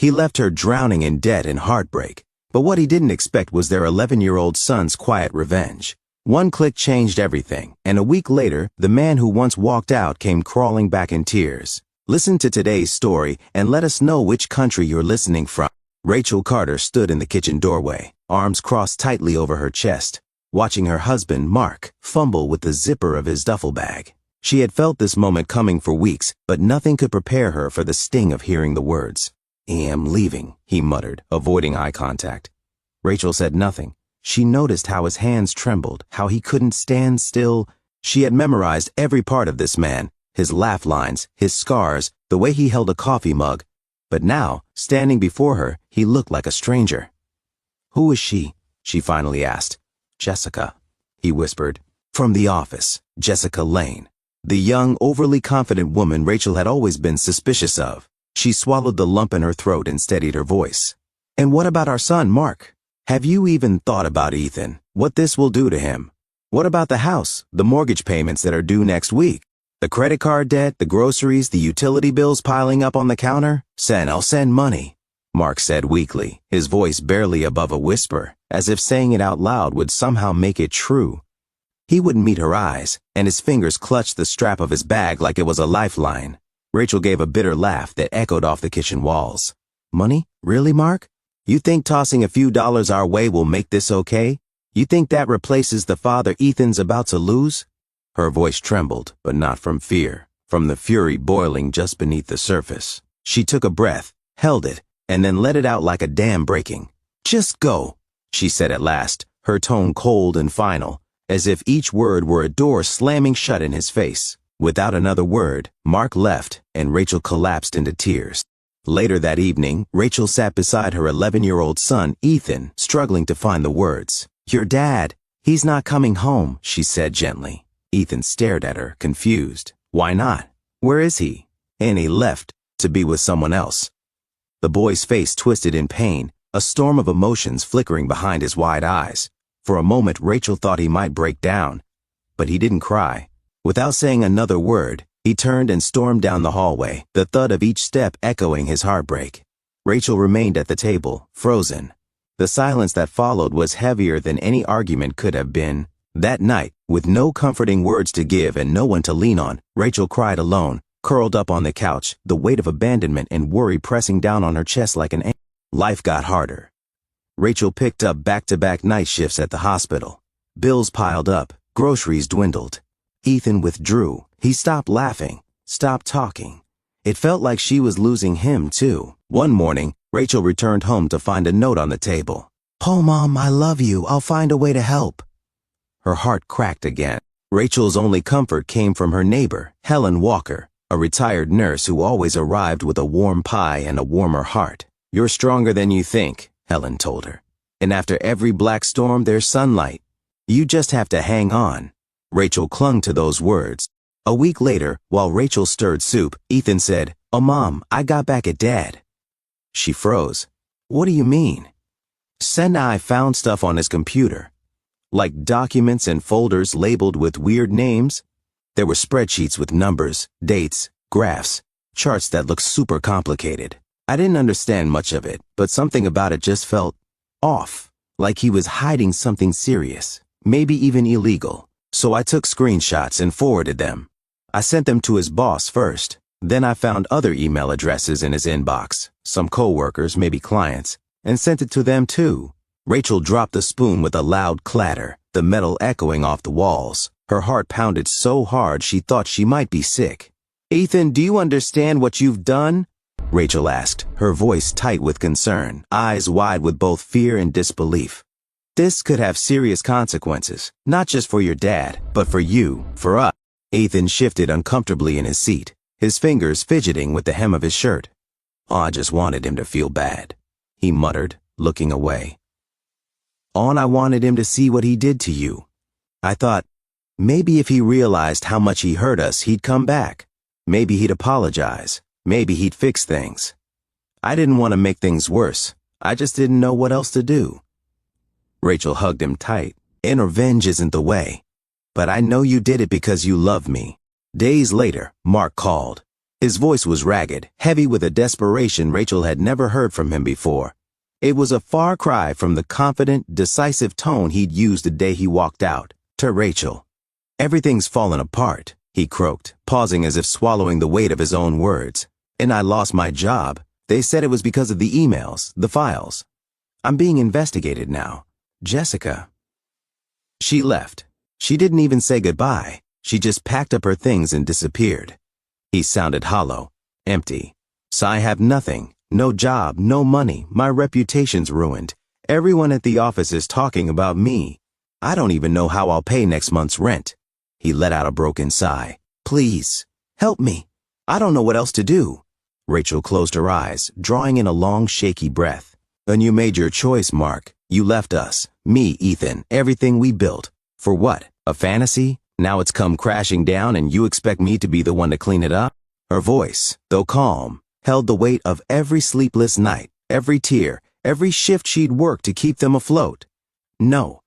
He left her drowning in debt and heartbreak. But what he didn't expect was their 11-year-old son's quiet revenge. One click changed everything, and a week later, the man who once walked out came crawling back in tears. Listen to today's story and let us know which country you're listening from. Rachel Carter stood in the kitchen doorway, arms crossed tightly over her chest, watching her husband, Mark, fumble with the zipper of his duffel bag. She had felt this moment coming for weeks, but nothing could prepare her for the sting of hearing the words. "I am leaving," he muttered, avoiding eye contact. Rachel said nothing. She noticed how his hands trembled, how he couldn't stand still. She had memorized every part of this man, his laugh lines, his scars, the way he held a coffee mug. But now, standing before her, he looked like a stranger. "Who is she?" she finally asked. "Jessica," he whispered. From the office, Jessica Lane, the young, overly confident woman Rachel had always been suspicious of. She swallowed the lump in her throat and steadied her voice. "And what about our son, Mark? Have you even thought about Ethan? What this will do to him? What about the house, the mortgage payments that are due next week? The credit card debt, the groceries, the utility bills piling up on the counter? I'll send money," Mark said weakly, his voice barely above a whisper, as if saying it out loud would somehow make it true. He wouldn't meet her eyes, and his fingers clutched the strap of his bag like it was a lifeline. Rachel gave a bitter laugh that echoed off the kitchen walls. "Money? Really, Mark? You think tossing a few dollars our way will make this okay? You think that replaces the father Ethan's about to lose?" Her voice trembled, but not from fear, from the fury boiling just beneath the surface. She took a breath, held it, and then let it out like a dam breaking. "Just go," she said at last, her tone cold and final, as if each word were a door slamming shut in his face. Without another word, Mark left, and Rachel collapsed into tears. Later that evening, Rachel sat beside her 11-year-old son, Ethan, struggling to find the words. "Your dad, he's not coming home," she said gently. Ethan stared at her, confused. "Why not? Where is he?" "And he left, to be with someone else." The boy's face twisted in pain, a storm of emotions flickering behind his wide eyes. For a moment, Rachel thought he might break down, but he didn't cry. Without saying another word, he turned and stormed down the hallway, the thud of each step echoing his heartbreak. Rachel remained at the table, frozen. The silence that followed was heavier than any argument could have been. That night, with no comforting words to give and no one to lean on, Rachel cried alone, curled up on the couch, the weight of abandonment and worry pressing down on her chest like an anchor. Life got harder. Rachel picked up back-to-back night shifts at the hospital. Bills piled up, groceries dwindled. Ethan withdrew. He stopped laughing, stopped talking. It felt like she was losing him, too. One morning, Rachel returned home to find a note on the table. "Oh, Mom, I love you. I'll find a way to help." Her heart cracked again. Rachel's only comfort came from her neighbor, Helen Walker, a retired nurse who always arrived with a warm pie and a warmer heart. "You're stronger than you think," Helen told her. "And after every black storm, there's sunlight. You just have to hang on." Rachel clung to those words. A week later, while Rachel stirred soup, Ethan said, "Oh, Mom, I got back at Dad." She froze. "What do you mean?" "I found stuff on his computer. Like documents and folders labeled with weird names. There were spreadsheets with numbers, dates, graphs, charts that looked super complicated. I didn't understand much of it, but something about it just felt off, like he was hiding something serious, maybe even illegal. So I took screenshots and forwarded them. I sent them to his boss first. Then I found other email addresses in his inbox, some coworkers, maybe clients, and sent it to them too." Rachel dropped the spoon with a loud clatter, the metal echoing off the walls. Her heart pounded so hard she thought she might be sick. "Ethan, do you understand what you've done?" Rachel asked, her voice tight with concern, eyes wide with both fear and disbelief. "This could have serious consequences, not just for your dad, but for you, for us." Ethan shifted uncomfortably in his seat, his fingers fidgeting with the hem of his shirt. "Oh, I just wanted him to feel bad," he muttered, looking away. "Oh, I wanted him to see what he did to you. I thought, maybe if he realized how much he hurt us, he'd come back. Maybe he'd apologize. Maybe he'd fix things. I didn't want to make things worse. I just didn't know what else to do." Rachel hugged him tight. "And revenge isn't the way. But I know you did it because you love me." Days later, Mark called. His voice was ragged, heavy with a desperation Rachel had never heard from him before. It was a far cry from the confident, decisive tone he'd used the day he walked out. To Rachel. "Everything's fallen apart," he croaked, pausing as if swallowing the weight of his own words. "And I lost my job. They said it was because of the emails, the files. I'm being investigated now. Jessica." She left. She didn't even say goodbye. She just packed up her things and disappeared. He sounded hollow, empty. "So I have nothing. No job, no money. My reputation's ruined. Everyone at the office is talking about me. I don't even know how I'll pay next month's rent." He let out a broken sigh. "Please, help me. I don't know what else to do." Rachel closed her eyes, drawing in a long, shaky breath. "Then you made your choice, Mark. You left us. Me, Ethan, everything we built. For what? A fantasy? Now it's come crashing down and you expect me to be the one to clean it up?" Her voice, though calm, held the weight of every sleepless night, every tear, every shift she'd worked to keep them afloat. "No,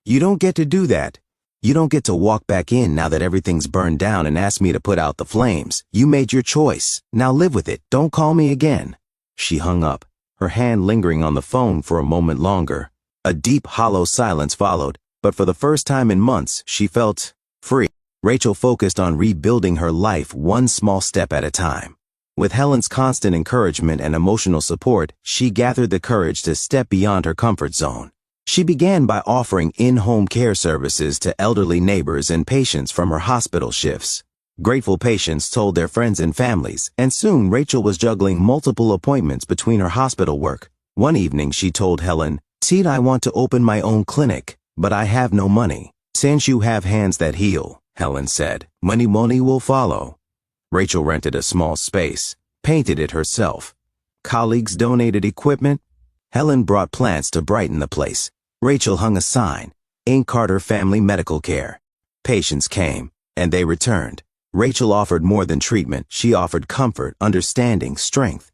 you don't get to do that. You don't get to walk back in now that everything's burned down and ask me to put out the flames. You made your choice. Now live with it. Don't call me again." She hung up, her hand lingering on the phone for a moment longer. A deep, hollow silence followed, but for the first time in months, she felt free. Rachel focused on rebuilding her life one small step at a time. With Helen's constant encouragement and emotional support, she gathered the courage to step beyond her comfort zone. She began by offering in-home care services to elderly neighbors and patients from her hospital shifts. Grateful patients told their friends and families, and soon Rachel was juggling multiple appointments between her hospital work. One evening she told Helen, "Teed, I want to open my own clinic, but I have no money." "Since you have hands that heal," Helen said, money will follow." Rachel rented a small space, painted it herself. Colleagues donated equipment. Helen brought plants to brighten the place. Rachel hung a sign, "Ink Carter Family Medical Care." Patients came, and they returned. Rachel offered more than treatment. She offered comfort, understanding, strength.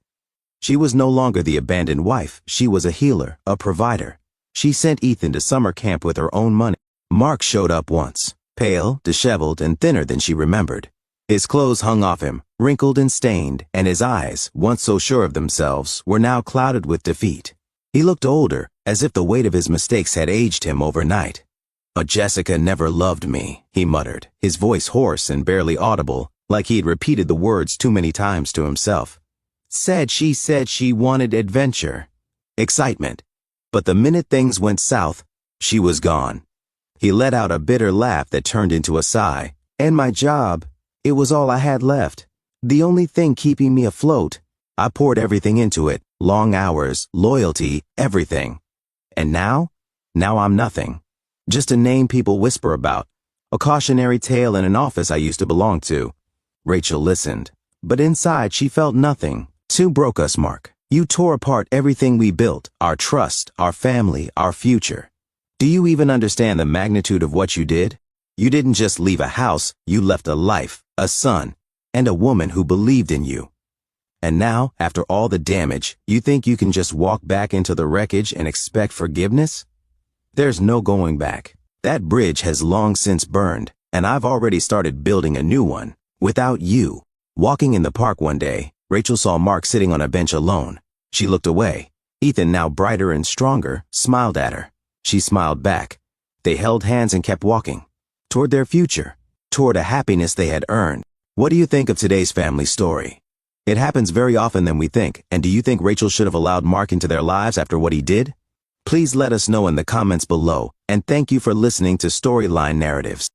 She was no longer the abandoned wife. She was a healer, a provider. She sent Ethan to summer camp with her own money. Mark showed up once, pale, disheveled, and thinner than she remembered. His clothes hung off him, wrinkled and stained, and his eyes, once so sure of themselves, were now clouded with defeat. He looked older, as if the weight of his mistakes had aged him overnight. "But Jessica never loved me," he muttered, his voice hoarse and barely audible, like he had repeated the words too many times to himself. Said she wanted adventure, excitement. But the minute things went south, she was gone. He let out a bitter laugh that turned into a sigh. "And my job, it was all I had left. The only thing keeping me afloat. I poured everything into it, long hours, loyalty, everything. And now I'm nothing. Just a name people whisper about, a cautionary tale in an office I used to belong to." Rachel listened, but inside she felt nothing. "You broke us, Mark. You tore apart everything we built, our trust, our family, our future. Do you even understand the magnitude of what you did? You didn't just leave a house, you left a life, a son, and a woman who believed in you. And now, after all the damage, you think you can just walk back into the wreckage and expect forgiveness? There's no going back. That bridge has long since burned, and I've already started building a new one, without you." Walking in the park one day, Rachel saw Mark sitting on a bench alone. She looked away. Ethan, now brighter and stronger, smiled at her. She smiled back. They held hands and kept walking. Toward their future. Toward a happiness they had earned. What do you think of today's family story? It happens very often than we think, and do you think Rachel should have allowed Mark into their lives after what he did? Please let us know in the comments below, and thank you for listening to Storyline Narratives.